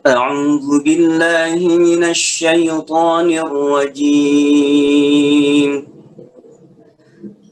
أعوذ بالله من الشيطان الرجيم.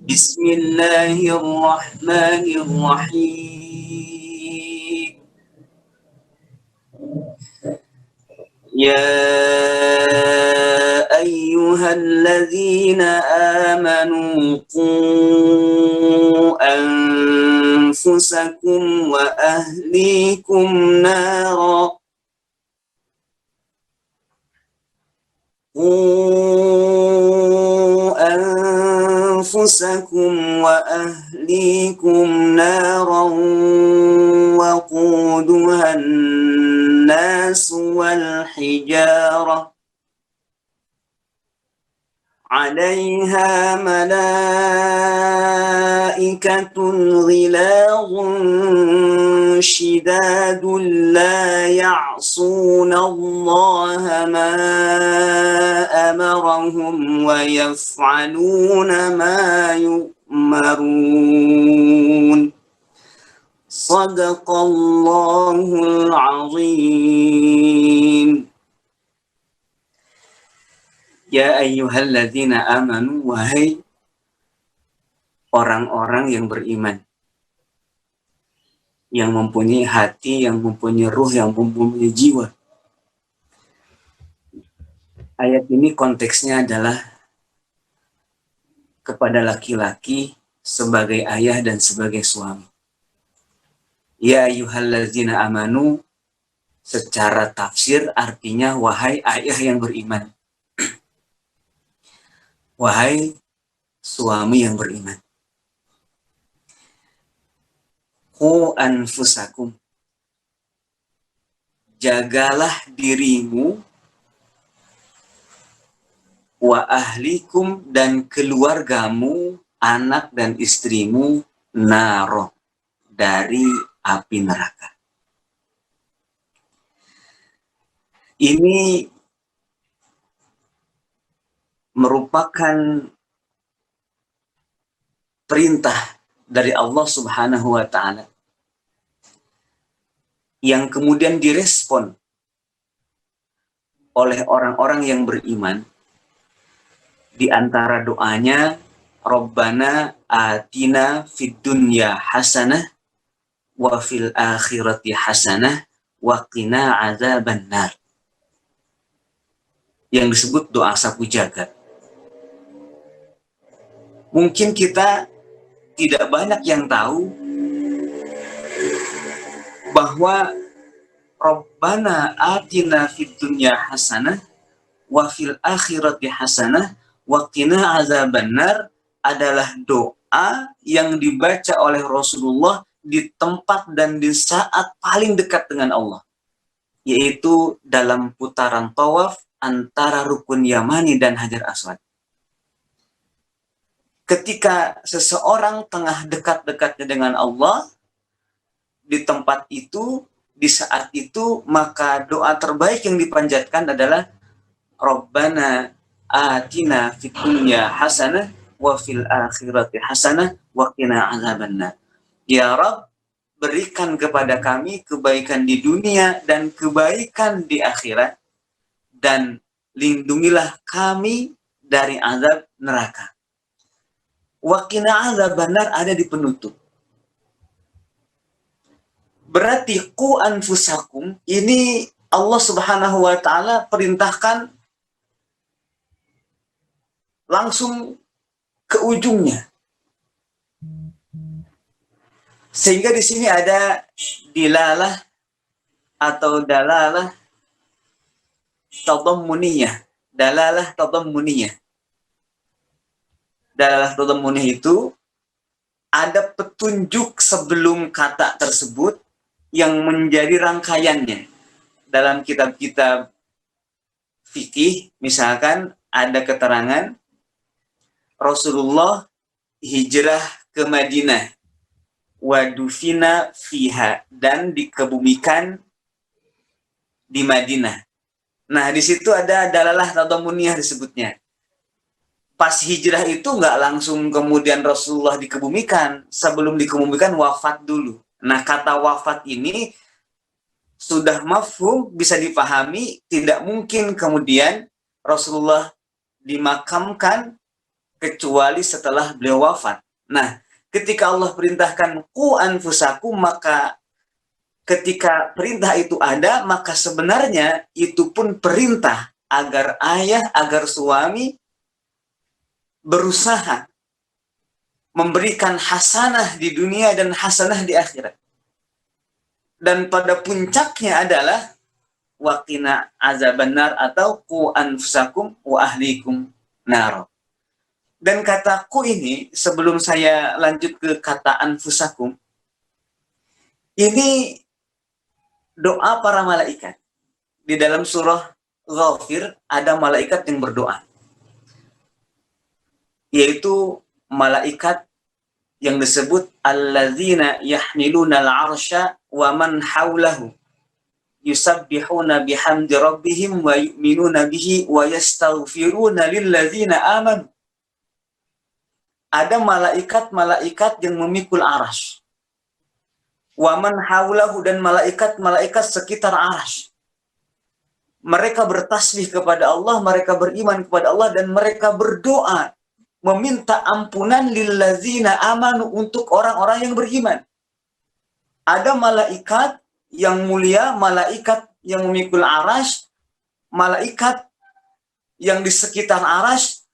بسم الله الرحمن الرحيم. يا أيها الذين آمنوا قوا أنفسكم وأهليكم نارا وقودها الناس والحجارة عليها ملائكة غلاظ شداد لا يعصون الله ما أمرهم ويفعلون ما يؤمرون. صدق الله العظيم. Ya ayyuhalladzina amanu, wahai orang-orang yang beriman, yang mempunyai hati, yang mempunyai ruh, yang mempunyai jiwa. Ayat ini konteksnya adalah kepada laki-laki sebagai ayah dan sebagai suami. Ya ayyuhalladzina amanu secara tafsir artinya wahai ayah yang beriman. Wahai suami yang beriman. Qu anfusakum. Jagalah dirimu wa ahlikum dan keluargamu, anak dan istrimu, naro, dari api neraka. Ini merupakan perintah dari Allah Subhanahu wa Ta'ala yang kemudian direspon oleh orang-orang yang beriman. Di antara doanya, Rabbana atina fid dunya hasanah wa fil akhirati hasanah wa qina azabannar, yang disebut doa sapu jagat. Mungkin kita tidak banyak yang tahu bahwa Rabbana atina fid dunya hasanah wa fil akhirati hasanah wa qina azabannar adalah doa yang dibaca oleh Rasulullah di tempat dan di saat paling dekat dengan Allah, yaitu dalam putaran tawaf antara Rukun Yamani dan Hajar Aswad. Ketika seseorang tengah dekat-dekatnya dengan Allah, di tempat itu, di saat itu, maka doa terbaik yang dipanjatkan adalah Rabbana atina fid dunya hasanah wa fil akhirati hasanah wa qina azabannar. Ya Rabb, berikan kepada kami kebaikan di dunia dan kebaikan di akhirat, dan lindungilah kami dari azab neraka. Wa qina azabannar ada di penutup. Berarti qu anfusakum ini Allah Subhanahu wa Ta'ala perintahkan langsung ke ujungnya. Sehingga di sini ada dilalah atau dalalah tadammuniyah. Dalalah tadammuniyah. Dalalah tadammuniyah itu ada petunjuk sebelum kata tersebut yang menjadi rangkaiannya. Dalam kitab-kitab fikih misalkan ada keterangan Rasulullah hijrah ke Madinah wadufina fiha, dan dikebumikan di Madinah. Nah, di situ ada dalalah tadammuniyah disebutnya. Pas hijrah itu nggak langsung kemudian Rasulullah dikebumikan. Sebelum dikebumikan wafat dulu. Nah, kata wafat ini sudah mafhum, bisa dipahami, tidak mungkin kemudian Rasulullah dimakamkan kecuali setelah beliau wafat. Nah, ketika Allah perintahkan ku anfusakum, maka ketika perintah itu ada, maka sebenarnya itu pun perintah agar ayah, agar suami berusaha memberikan hasanah di dunia dan hasanah di akhirat. Dan pada puncaknya adalah waqina azabannar atau ku anfusakum wa ahlikum nar. Dan kata ku ini, sebelum saya lanjut ke kata anfusakum, ini doa para malaikat. Di dalam surah Ghafir ada malaikat yang berdoa, yaitu malaikat yang disebut alladzina yahmiluna al-arsya wa man haulahu yusabbihuna bihamdi rabbihim wa yu'minuna bihi wa yastaghfiruna lilladzina amanu. Ada malaikat-malaikat yang memikul arsy. Wa man haulahu, dan malaikat-malaikat sekitar arsy. Mereka bertasbih kepada Allah, mereka beriman kepada Allah, dan mereka berdoa meminta ampunan lillazina amanu, untuk orang-orang yang beriman. Ada malaikat yang mulia, malaikat yang memikul arsy, malaikat yang di sekitar arsy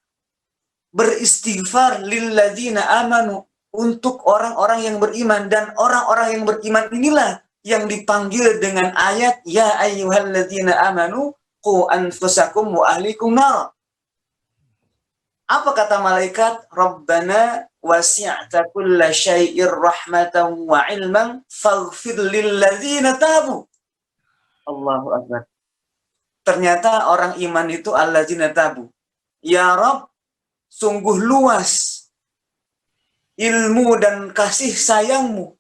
beristighfar lillazina amanu, untuk orang-orang yang beriman, dan orang-orang yang beriman inilah yang dipanggil dengan ayat ya ayyuhalladzina amanu qu anfusakum wa ahlikum nar. Apa kata malaikat? Rabbana wasi'ta kulla syai'ir rahmatan wa ilman faghfir lilladzina tabu. Allahu akbar. Ternyata orang iman itu alladzina tabu. Ya Rabb, sungguh luas ilmu dan kasih sayangmu,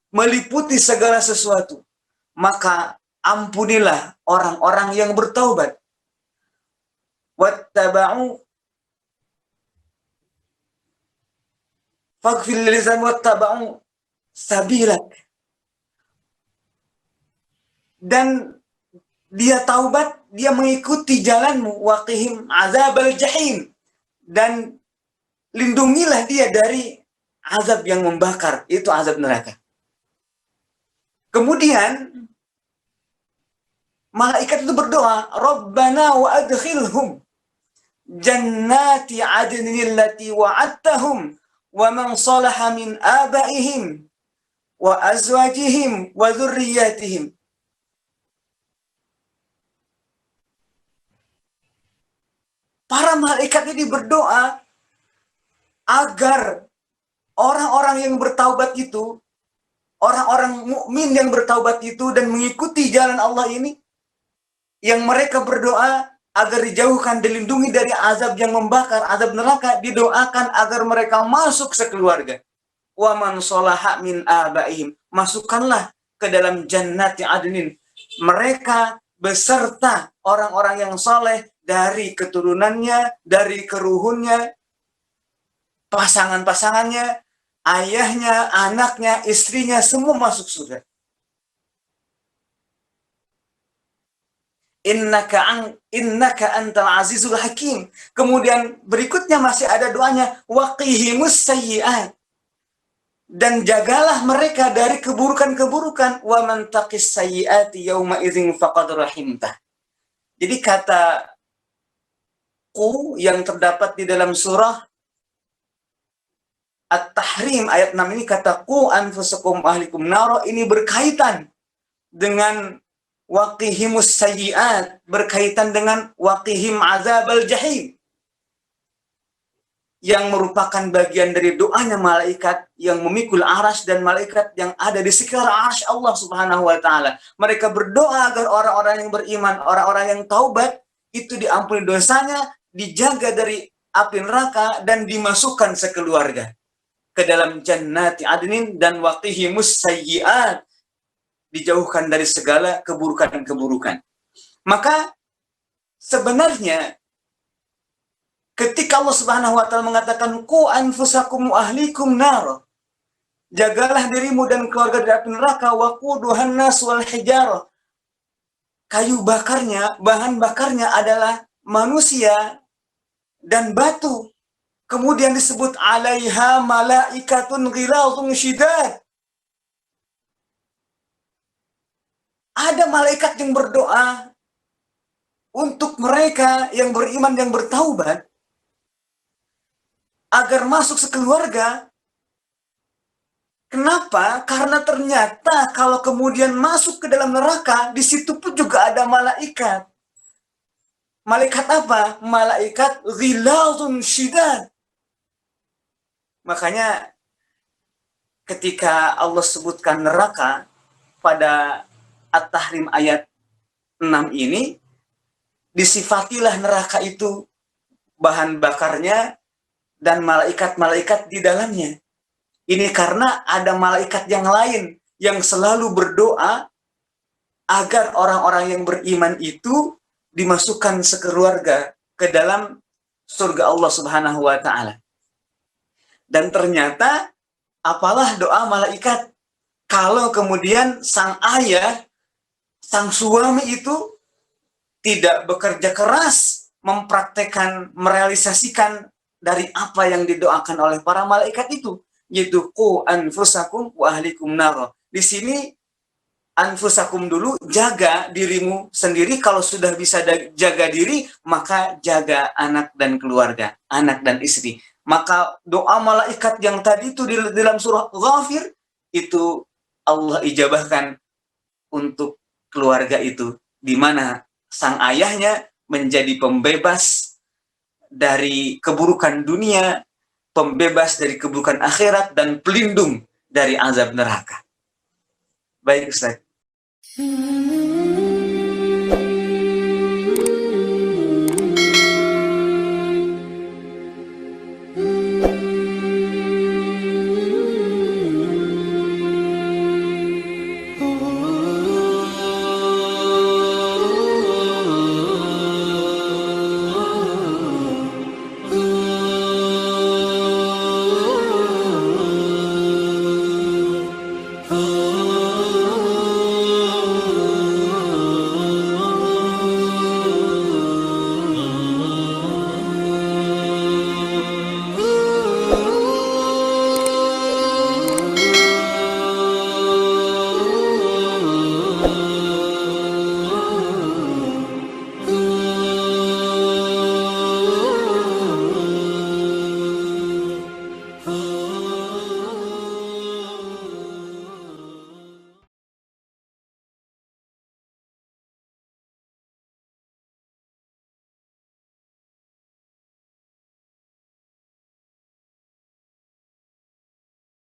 meliputi segala sesuatu. Maka ampunilah orang-orang yang bertaubat. Wattaba'u faghfir lilladzina wattaba'u sabilak. Dan dia taubat, dia mengikuti jalanmu, waqihim azabal jahim, dan lindungilah dia dari azab yang membakar, itu azab neraka. Kemudian malaikat itu berdoa, Rabbana wa adkhilhum jannati adnin allati wa'adtahum wa man salaha min abaihim wa azwajihim wa dzurriyyatihim. Para malaikat ini berdoa agar orang-orang yang bertaubat itu, orang-orang mukmin yang bertaubat itu dan mengikuti jalan Allah ini, yang mereka berdoa agar dijauhkan, dilindungi dari azab yang membakar, azab neraka, didoakan agar mereka masuk sekeluarga. Wa man sholaha min abaihim, masukkanlah ke dalam jannati adnin mereka beserta orang-orang yang saleh dari keturunannya, dari keruhunnya, pasangan-pasangannya, ayahnya, anaknya, istrinya, semua masuk surga. Innaka antal azizul hakim. Kemudian berikutnya masih ada doanya, waqihimus sayyi'at. Dan jagalah mereka dari keburukan-keburukan. Wa man taqis sayyi'ati yauma idzin faqad rahimtah. Jadi kata ku yang terdapat di dalam surah At-Tahrim ayat 6 ini, kata ku anfusakum ahlikum naro, ini berkaitan dengan waqihimus sayyiat, berkaitan dengan waqihim azabal jahim, yang merupakan bagian dari doanya malaikat yang memikul arsy dan malaikat yang ada di sekitar arsy Allah Subhanahu wa taala. Mereka berdoa agar orang-orang yang beriman, orang-orang yang taubat itu diampuni dosanya, dijaga dari api neraka, dan dimasukkan sekeluarga ke dalam jannati adnin, dan waqihimus sayyiat, dijauhkan dari segala keburukan-keburukan. Maka sebenarnya ketika Allah Subhanahu wa taala mengatakan ku anfusakum ahlikum nar, jagalah dirimu dan keluarga dari api neraka, waquduhan nas wal hijarah. Kayu bakarnya, bahan bakarnya adalah manusia dan batu. Kemudian disebut alaiha malaikatun ghiladun syidad. Ada malaikat yang berdoa untuk mereka yang beriman, yang bertaubat, agar masuk sekeluarga. Kenapa? Karena ternyata kalau kemudian masuk ke dalam neraka, di situ pun juga ada malaikat. Malaikat apa? Malaikat ghiladun syidad. Makanya ketika Allah sebutkan neraka pada At-Tahrim ayat 6 ini, disifatilah neraka itu bahan bakarnya dan malaikat-malaikat di dalamnya. Ini karena ada malaikat yang lain yang selalu berdoa agar orang-orang yang beriman itu dimasukkan sekeluarga ke dalam surga Allah Subhanahu wa taala. Dan ternyata apalah doa malaikat kalau kemudian sang ayah, sang suami itu tidak bekerja keras mempraktekkan, merealisasikan dari apa yang didoakan oleh para malaikat itu, yaitu qu anfusakum wa ahlikum nar. Di sini anfusakum dulu, jaga dirimu sendiri. Kalau sudah bisa jaga diri, maka jaga anak dan keluarga, anak dan istri. Maka doa malaikat yang tadi itu di dalam surah Ghafir itu Allah ijabahkan untuk keluarga itu, di mana sang ayahnya menjadi pembebas dari keburukan dunia, pembebas dari keburukan akhirat, dan pelindung dari azab neraka. Baik, Ustaz.